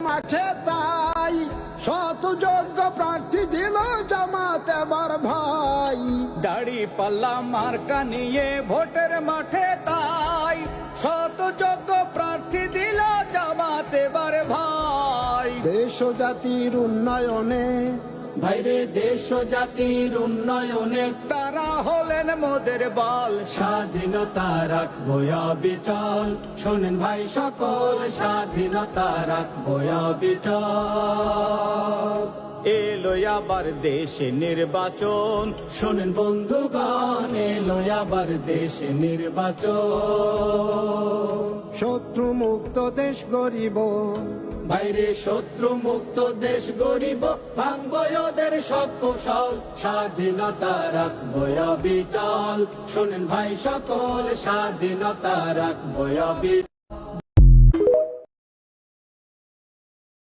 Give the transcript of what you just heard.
মাঠে তাই শত যোগ্য প্রার্থী দিল জামাত এবার ভাই। দাড়ি পাল্লা মার্কা নিয়ে ভোটের মাঠে তাই শত যোগ্য প্রার্থী দিল জামাত এবার ভাই। দেশ ও জাতির উন্নয়নে ভাইরে দেশ ও জাতির উন্নয়নে তারা হলেন মোদের বল। স্বাধীনতা রাখবো অবিচল, শোনেন ভাই সকল স্বাধীনতা রাখবো অবিচল। এলো আবার দেশে নির্বাচন, শোনেন বন্ধুগণ এলো আবার দেশে নির্বাচন। শত্রু মুক্ত দেশ গরিব, বাইরে শত্রু মুক্ত দেশ গরিব, ভাঙবো ওদের সব কৌশল, স্বাধীনতা রাখবো অবিচল। শোনেন ভাই সকল স্বাধীনতা রাখবো অবিচল।